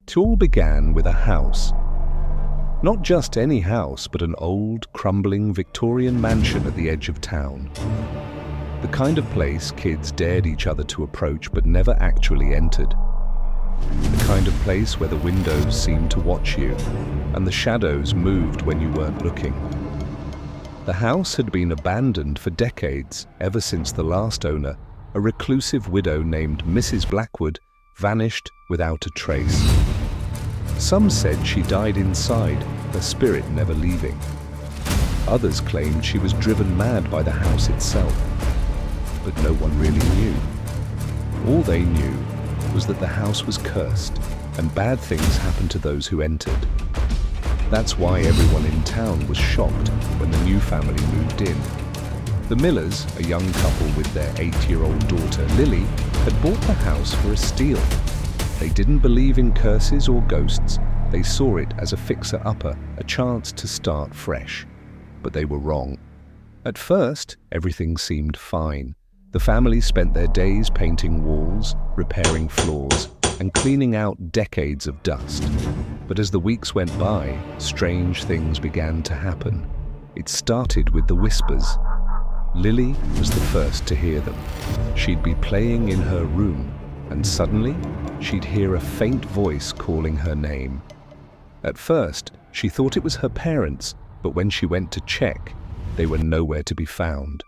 It all began with a house. Not just any house, but an old, crumbling Victorian mansion at the edge of town. The kind of place kids dared each other to approach but never actually entered. The kind of place where the windows seemed to watch you, and the shadows moved when you weren't looking. The house had been abandoned for decades, ever since the last owner, a reclusive widow named Mrs. Blackwood, vanished without a trace. Some said she died inside, her spirit never leaving. Others claimed she was driven mad by the house itself. But no one really knew. All they knew was that the house was cursed, and bad things happened to those who entered. That's why everyone in town was shocked when the new family moved in. The Millers, a young couple with their 8-year-old daughter, Lily, had bought the house for a steal. They didn't believe in curses or ghosts. They saw it as a fixer-upper, a chance to start fresh. But they were wrong. At first, everything seemed fine. The family spent their days painting walls, repairing floors, and cleaning out decades of dust. But as the weeks went by, strange things began to happen. It started with the whispers. Lily was the first to hear them. She'd be playing in her room, and suddenly, she'd hear a faint voice calling her name. At first, she thought it was her parents, but when she went to check, they were nowhere to be found.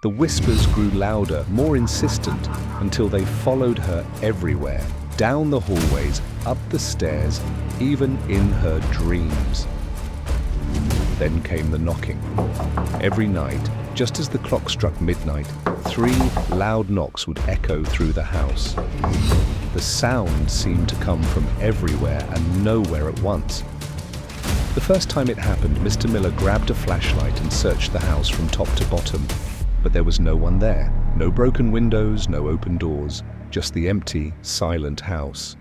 The whispers grew louder, more insistent, until they followed her everywhere, down the hallways, up the stairs, even in her dreams. Then came the knocking. Every night, just as the clock struck midnight, 3 loud knocks would echo through the house. The sound seemed to come from everywhere and nowhere at once. The first time it happened, Mr. Miller grabbed a flashlight and searched the house from top to bottom. But there was no one there. No broken windows, no open doors, just the empty, silent house.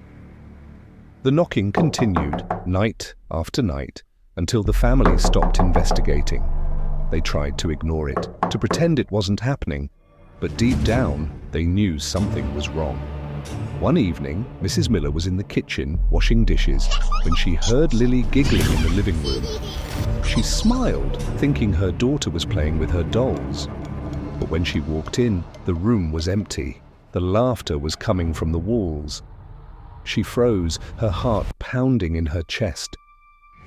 The knocking continued, night after night, until the family stopped investigating. They tried to ignore it, to pretend it wasn't happening, but deep down, they knew something was wrong. One evening, Mrs. Miller was in the kitchen washing dishes when she heard Lily giggling in the living room. She smiled, thinking her daughter was playing with her dolls. But when she walked in, the room was empty. The laughter was coming from the walls. She froze, her heart pounding in her chest.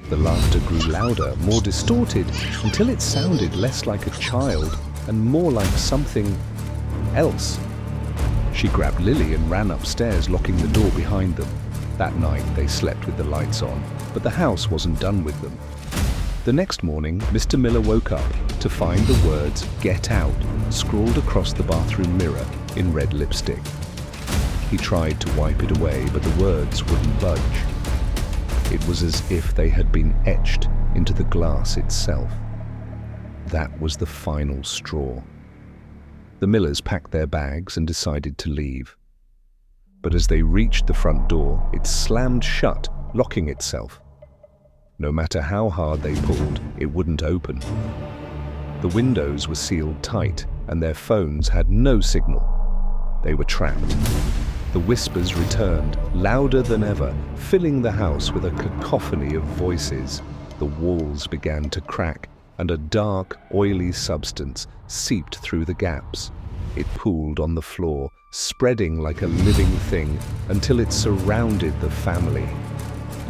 The laughter grew louder, more distorted, until it sounded less like a child and more like something else. She grabbed Lily and ran upstairs, locking the door behind them. That night, they slept with the lights on, but the house wasn't done with them. The next morning, Mr. Miller woke up to find the words "Get Out" scrawled across the bathroom mirror in red lipstick. He tried to wipe it away, but the words wouldn't budge. It was as if they had been etched into the glass itself. That was the final straw. The Millers packed their bags and decided to leave. But as they reached the front door, it slammed shut, locking itself. No matter how hard they pulled, it wouldn't open. The windows were sealed tight, and their phones had no signal. They were trapped. The whispers returned, louder than ever, filling the house with a cacophony of voices. The walls began to crack, and a dark, oily substance seeped through the gaps. It pooled on the floor, spreading like a living thing, until it surrounded the family.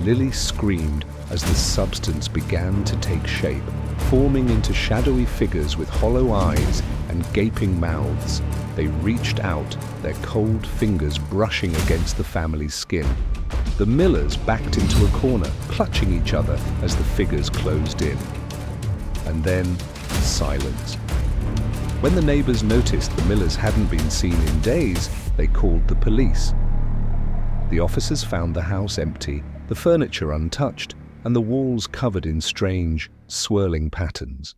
Lily screamed as the substance began to take shape, forming into shadowy figures with hollow eyes and gaping mouths. They reached out, their cold fingers brushing against the family's skin. The Millers backed into a corner, clutching each other as the figures closed in. And then, silence. When the neighbors noticed the Millers hadn't been seen in days, they called the police. The officers found the house empty, the furniture untouched, and the walls covered in strange, swirling patterns.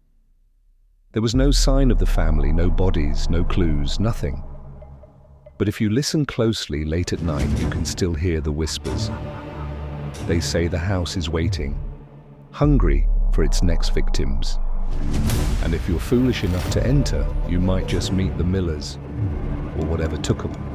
There was no sign of the family, no bodies, no clues, nothing. But if you listen closely late at night, you can still hear the whispers. They say the house is waiting, hungry for its next victims. And if you're foolish enough to enter, you might just meet the Millers, or whatever took them.